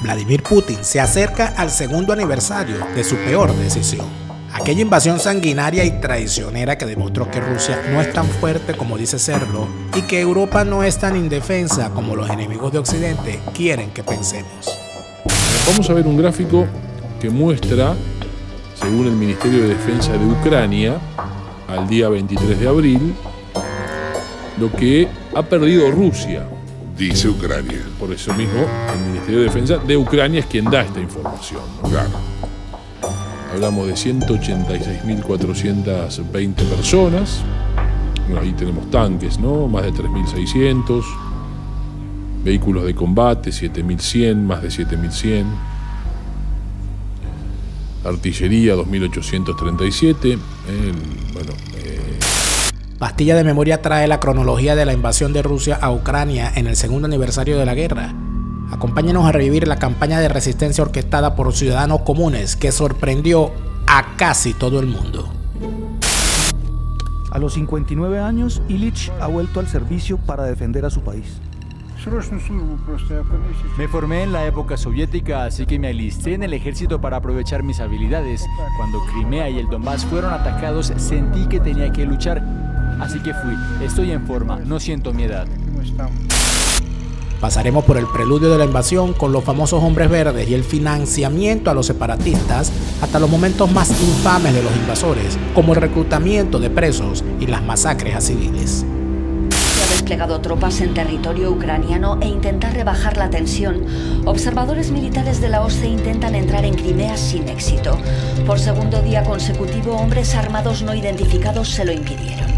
Vladimir Putin se acerca al segundo aniversario de su peor decisión. Aquella invasión sanguinaria y traicionera que demostró que Rusia no es tan fuerte como dice serlo y que Europa no es tan indefensa como los enemigos de Occidente quieren que pensemos. Vamos a ver un gráfico que muestra, según el Ministerio de Defensa de Ucrania, al día 23 de abril, lo que ha perdido Rusia. Dice Ucrania. Por eso mismo, el Ministerio de Defensa de Ucrania es quien da esta información, ¿no? Claro. Hablamos de 186.420 personas. Bueno, ahí tenemos tanques, ¿no? Más de 3.600. Vehículos de combate, 7.100, más de 7.100. Artillería, 2.837. Pastilla de Memoria trae la cronología de la invasión de Rusia a Ucrania en el segundo aniversario de la guerra. Acompáñenos a revivir la campaña de resistencia orquestada por ciudadanos comunes que sorprendió a casi todo el mundo. A los 59 años, Ilich ha vuelto al servicio para defender a su país. Me formé en la época soviética, así que me alisté en el ejército para aprovechar mis habilidades. Cuando Crimea y el Donbass fueron atacados, sentí que tenía que luchar, así que fui. Estoy en forma, no siento mi edad. Pasaremos por el preludio de la invasión con los famosos hombres verdes y el financiamiento a los separatistas hasta los momentos más infames de los invasores, como el reclutamiento de presos y las masacres a civiles. Ha desplegado tropas en territorio ucraniano e intenta rebajar la tensión. Observadores militares de la OSCE intentan entrar en Crimea sin éxito. Por segundo día consecutivo, hombres armados no identificados se lo impidieron.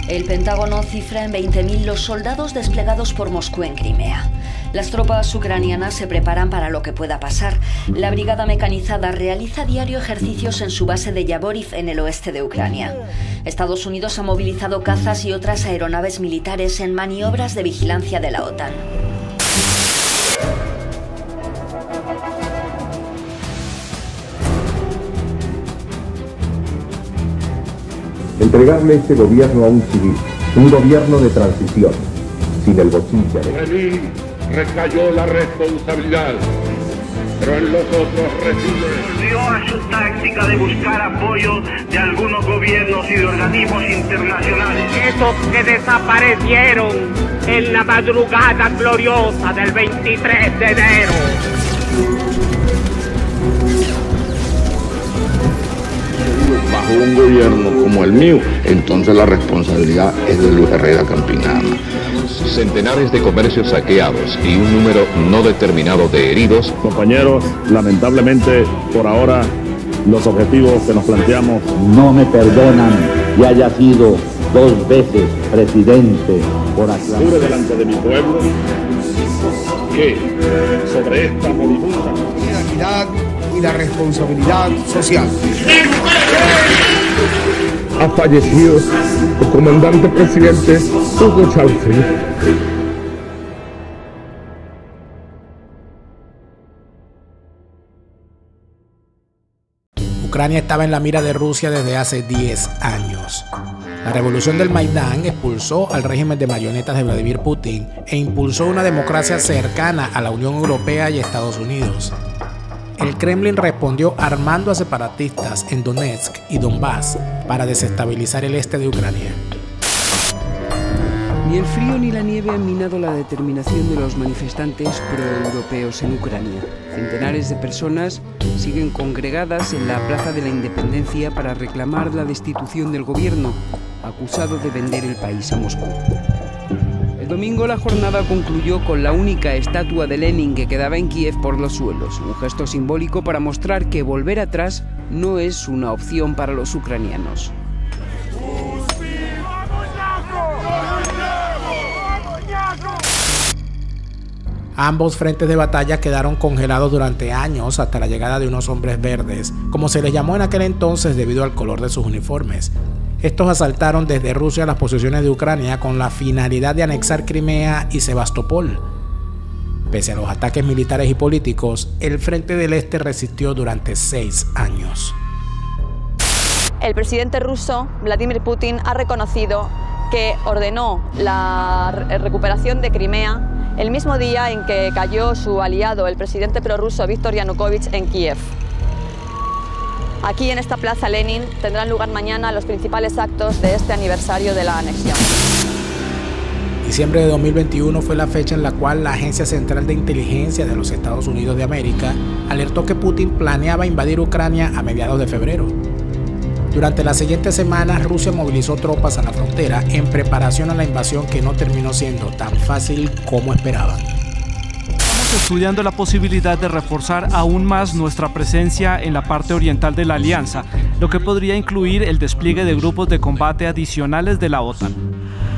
El Pentágono cifra en 20.000 los soldados desplegados por Moscú en Crimea. Las tropas ucranianas se preparan para lo que pueda pasar. La brigada mecanizada realiza diario ejercicios en su base de Yavoriv en el oeste de Ucrania. Estados Unidos ha movilizado cazas y otras aeronaves militares en maniobras de vigilancia de la OTAN. Entregarle este gobierno a un civil, un gobierno de transición, sin el botín de Lenin recayó la responsabilidad, pero en los otros recibes. Volvió a su táctica de buscar apoyo de algunos gobiernos y de organismos internacionales. Esos que desaparecieron en la madrugada gloriosa del 23 de enero. Bajo un gobierno como el mío, entonces la responsabilidad es de Luis Herrera Campinana. Centenares de comercios saqueados y un número no determinado de heridos. Compañeros, lamentablemente, por ahora, los objetivos que nos planteamos no me perdonan que haya sido 2 veces presidente por aclaración. Jure delante de mi pueblo que sobre esta moribunda la equidad y la responsabilidad social. Ha fallecido el comandante presidente Hugo Chávez. Ucrania estaba en la mira de Rusia desde hace 10 años. La revolución del Maidán expulsó al régimen de marionetas de Vladimir Putin e impulsó una democracia cercana a la Unión Europea y Estados Unidos. El Kremlin respondió armando a separatistas en Donetsk y Donbass para desestabilizar el este de Ucrania. Ni el frío ni la nieve han minado la determinación de los manifestantes proeuropeos en Ucrania. Centenares de personas siguen congregadas en la Plaza de la Independencia para reclamar la destitución del gobierno, acusado de vender el país a Moscú. El domingo la jornada concluyó con la única estatua de Lenin que quedaba en Kiev por los suelos, un gesto simbólico para mostrar que volver atrás no es una opción para los ucranianos. Ambos frentes de batalla quedaron congelados durante años hasta la llegada de unos hombres verdes, como se les llamó en aquel entonces debido al color de sus uniformes. Estos asaltaron desde Rusia las posiciones de Ucrania con la finalidad de anexar Crimea y Sebastopol. Pese a los ataques militares y políticos, el Frente del Este resistió durante 6 años. El presidente ruso, Vladimir Putin, ha reconocido que ordenó la recuperación de Crimea el mismo día en que cayó su aliado, el presidente prorruso Viktor Yanukovych, en Kiev. Aquí en esta plaza Lenin tendrán lugar mañana los principales actos de este aniversario de la anexión. Diciembre de 2021 fue la fecha en la cual la Agencia Central de Inteligencia de los Estados Unidos de América alertó que Putin planeaba invadir Ucrania a mediados de febrero. Durante las siguientes semanas, Rusia movilizó tropas a la frontera en preparación a la invasión que no terminó siendo tan fácil como esperaban. Estamos estudiando la posibilidad de reforzar aún más nuestra presencia en la parte oriental de la alianza, lo que podría incluir el despliegue de grupos de combate adicionales de la OTAN.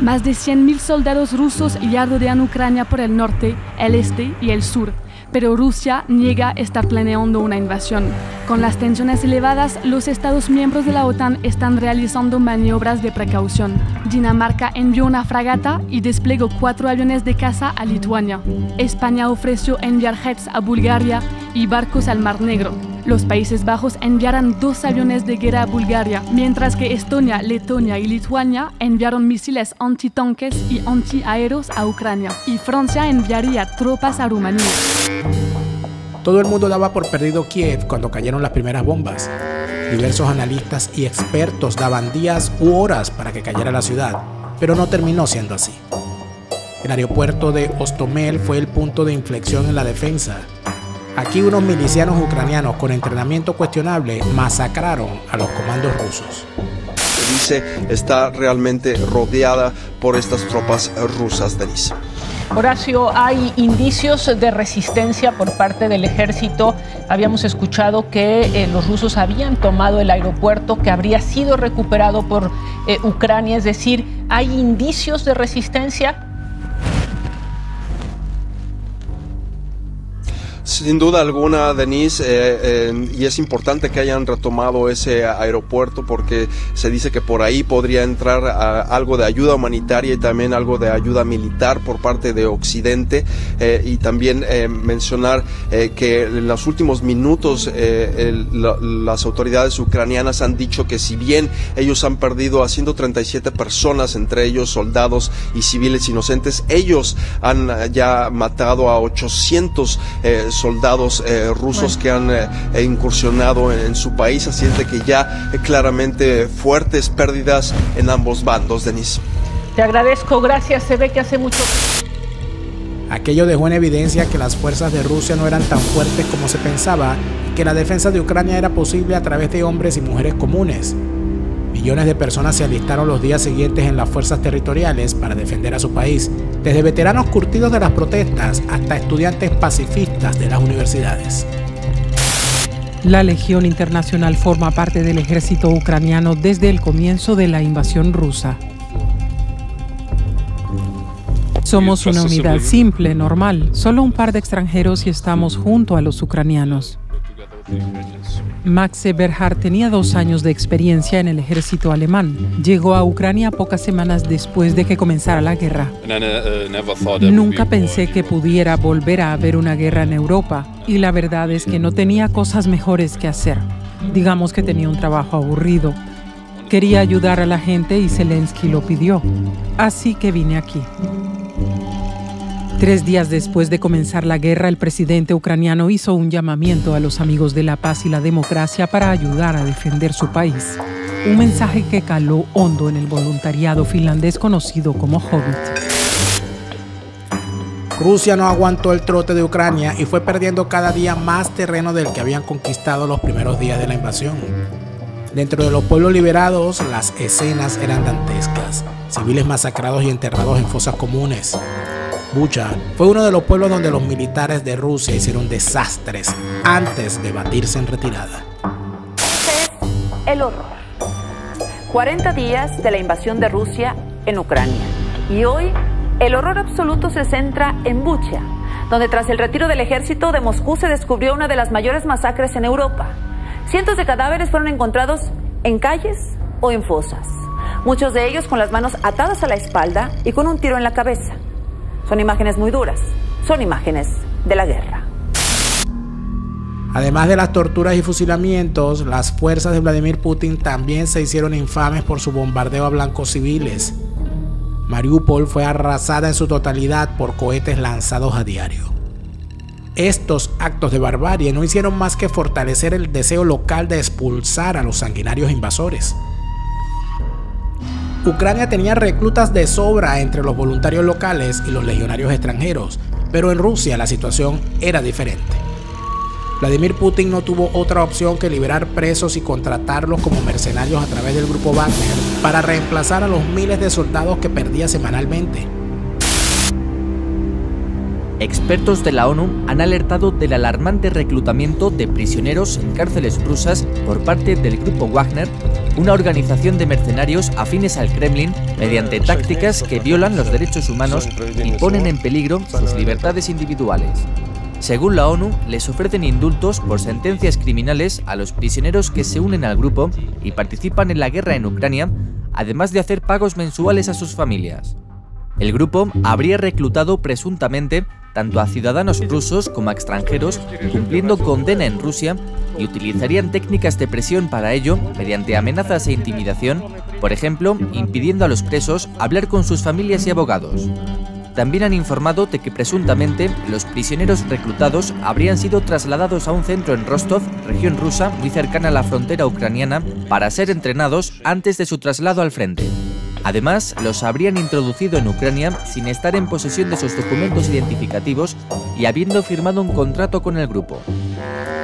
Más de 100.000 soldados rusos ya rodean Ucrania por el norte, el este y el sur, pero Rusia niega estar planeando una invasión. Con las tensiones elevadas, los Estados miembros de la OTAN están realizando maniobras de precaución. Dinamarca envió una fragata y desplegó 4 aviones de caza a Lituania. España ofreció enviar jets a Bulgaria y barcos al Mar Negro. Los Países Bajos enviarán 2 aviones de guerra a Bulgaria, mientras que Estonia, Letonia y Lituania enviaron misiles antitanques y antiaéreos a Ucrania. Y Francia enviaría tropas a Rumanía. Todo el mundo daba por perdido Kiev cuando cayeron las primeras bombas. Diversos analistas y expertos daban días u horas para que cayera la ciudad, pero no terminó siendo así. El aeropuerto de Hostomel fue el punto de inflexión en la defensa. Aquí unos milicianos ucranianos con entrenamiento cuestionable masacraron a los comandos rusos. Se dice está realmente rodeada por estas tropas rusas, Denise. Horacio, hay indicios de resistencia por parte del ejército. Habíamos escuchado que los rusos habían tomado el aeropuerto, que habría sido recuperado por Ucrania. Es decir, ¿hay indicios de resistencia? Sin duda alguna, Denise, y es importante que hayan retomado ese aeropuerto porque se dice que por ahí podría entrar algo de ayuda humanitaria y también algo de ayuda militar por parte de Occidente, y también mencionar que en los últimos minutos las autoridades ucranianas han dicho que si bien ellos han perdido a 137 personas, entre ellos soldados y civiles inocentes, ellos han ya matado a 800 soldados rusos que han incursionado en su país, así es de que ya claramente fuertes pérdidas en ambos bandos, Denise. Te agradezco, gracias, se ve que hace mucho... Aquello dejó en evidencia que las fuerzas de Rusia no eran tan fuertes como se pensaba y que la defensa de Ucrania era posible a través de hombres y mujeres comunes. Millones de personas se alistaron los días siguientes en las fuerzas territoriales para defender a su país, desde veteranos curtidos de las protestas hasta estudiantes pacifistas de las universidades. La Legión Internacional forma parte del ejército ucraniano desde el comienzo de la invasión rusa. Somos una unidad simple, normal, solo un par de extranjeros y estamos junto a los ucranianos. Max Eberhard tenía 2 años de experiencia en el ejército alemán. Llegó a Ucrania pocas semanas después de que comenzara la guerra. Nunca pensé que pudiera volver a haber una guerra en Europa, y la verdad es que no tenía cosas mejores que hacer. Digamos que tenía un trabajo aburrido. Quería ayudar a la gente y Zelensky lo pidió. Así que vine aquí. 3 días después de comenzar la guerra, el presidente ucraniano hizo un llamamiento a los amigos de la paz y la democracia para ayudar a defender su país. Un mensaje que caló hondo en el voluntariado finlandés conocido como Hobbit. Rusia no aguantó el trote de Ucrania y fue perdiendo cada día más terreno del que habían conquistado los primeros días de la invasión. Dentro de los pueblos liberados, las escenas eran dantescas. Civiles masacrados y enterrados en fosas comunes. Bucha fue uno de los pueblos donde los militares de Rusia hicieron desastres antes de batirse en retirada. Este es el horror. 40 días de la invasión de Rusia en Ucrania. Y hoy el horror absoluto se centra en Bucha, donde tras el retiro del ejército de Moscú se descubrió una de las mayores masacres en Europa. Cientos de cadáveres fueron encontrados en calles o en fosas. Muchos de ellos con las manos atadas a la espalda y con un tiro en la cabeza. Son imágenes muy duras, son imágenes de la guerra. Además de las torturas y fusilamientos, las fuerzas de Vladimir Putin también se hicieron infames por su bombardeo a blancos civiles. Mariupol fue arrasada en su totalidad por cohetes lanzados a diario. Estos actos de barbarie no hicieron más que fortalecer el deseo local de expulsar a los sanguinarios invasores. Ucrania tenía reclutas de sobra entre los voluntarios locales y los legionarios extranjeros, pero en Rusia la situación era diferente. Vladimir Putin no tuvo otra opción que liberar presos y contratarlos como mercenarios a través del grupo Wagner para reemplazar a los miles de soldados que perdía semanalmente. Expertos de la ONU han alertado del alarmante reclutamiento de prisioneros en cárceles rusas por parte del grupo Wagner, una organización de mercenarios afines al Kremlin mediante tácticas que violan los derechos humanos y ponen en peligro sus libertades individuales. Según la ONU, les ofrecen indultos por sentencias criminales a los prisioneros que se unen al grupo y participan en la guerra en Ucrania, además de hacer pagos mensuales a sus familias. El grupo habría reclutado presuntamente tanto a ciudadanos rusos como a extranjeros cumpliendo condena en Rusia y utilizarían técnicas de presión para ello mediante amenazas e intimidación, por ejemplo, impidiendo a los presos hablar con sus familias y abogados. También han informado de que presuntamente los prisioneros reclutados habrían sido trasladados a un centro en Rostov, región rusa muy cercana a la frontera ucraniana, para ser entrenados antes de su traslado al frente. Además, los habrían introducido en Ucrania sin estar en posesión de sus documentos identificativos y habiendo firmado un contrato con el grupo.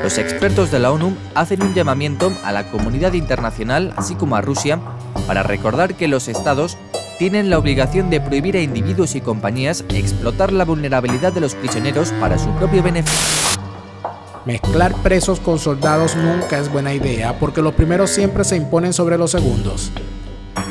Los expertos de la ONU hacen un llamamiento a la comunidad internacional, así como a Rusia, para recordar que los estados tienen la obligación de prohibir a individuos y compañías explotar la vulnerabilidad de los prisioneros para su propio beneficio. Mezclar presos con soldados nunca es buena idea porque los primeros siempre se imponen sobre los segundos.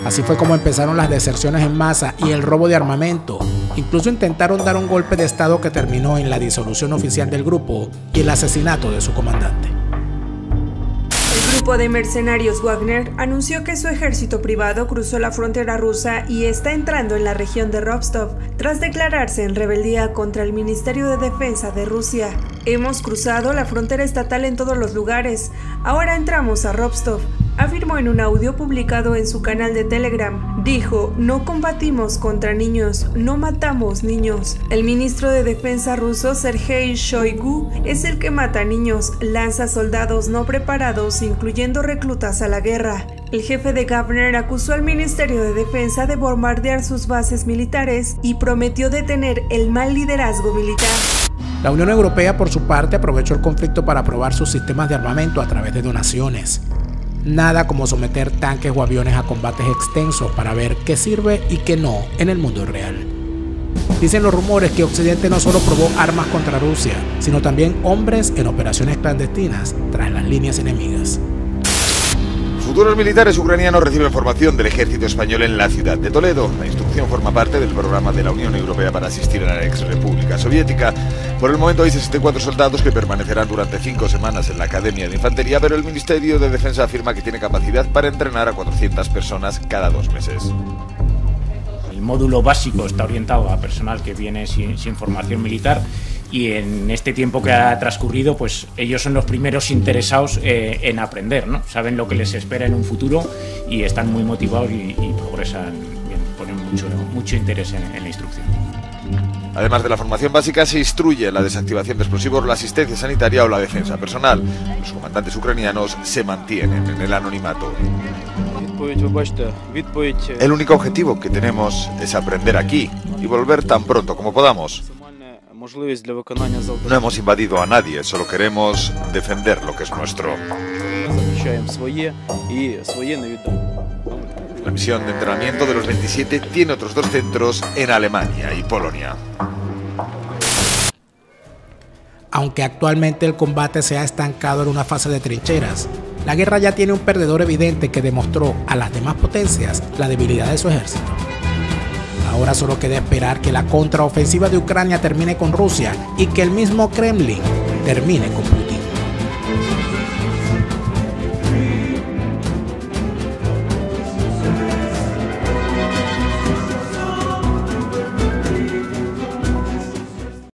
Así fue como empezaron las deserciones en masa y el robo de armamento. Incluso intentaron dar un golpe de estado que terminó en la disolución oficial del grupo y el asesinato de su comandante. El grupo de mercenarios Wagner anunció que su ejército privado cruzó la frontera rusa y está entrando en la región de Rostov tras declararse en rebeldía contra el Ministerio de Defensa de Rusia. Hemos cruzado la frontera estatal en todos los lugares. Ahora entramos a Rostov, afirmó en un audio publicado en su canal de Telegram. Dijo, no combatimos contra niños, no matamos niños. El ministro de Defensa ruso, Sergei Shoigu, es el que mata niños, lanza soldados no preparados, incluyendo reclutas a la guerra. El jefe de Wagner acusó al Ministerio de Defensa de bombardear sus bases militares y prometió detener el mal liderazgo militar. La Unión Europea, por su parte, aprovechó el conflicto para probar sus sistemas de armamento a través de donaciones. Nada como someter tanques o aviones a combates extensos para ver qué sirve y qué no en el mundo real. Dicen los rumores que Occidente no solo probó armas contra Rusia, sino también hombres en operaciones clandestinas tras las líneas enemigas. Futuros militares ucranianos reciben formación del ejército español en la ciudad de Toledo. La instrucción forma parte del programa de la Unión Europea para asistir a la ex República Soviética. Por el momento hay 64 soldados que permanecerán durante 5 semanas en la Academia de Infantería, pero el Ministerio de Defensa afirma que tiene capacidad para entrenar a 400 personas cada 2 meses. El módulo básico está orientado a personal que viene sin formación militar y en este tiempo que ha transcurrido, pues ellos son los primeros interesados en aprender, ¿no? Saben lo que les espera en un futuro y están muy motivados y progresan bien, ponen mucho interés en la instrucción. Además de la formación básica, se instruye la desactivación de explosivos, la asistencia sanitaria o la defensa personal. Los comandantes ucranianos se mantienen en el anonimato. El único objetivo que tenemos es aprender aquí y volver tan pronto como podamos. No hemos invadido a nadie, solo queremos defender lo que es nuestro. La misión de entrenamiento de los 27 tiene otros 2 centros en Alemania y Polonia. Aunque actualmente el combate se ha estancado en una fase de trincheras, la guerra ya tiene un perdedor evidente que demostró a las demás potencias la debilidad de su ejército. Ahora solo queda esperar que la contraofensiva de Ucrania termine con Rusia y que el mismo Kremlin termine con Putin.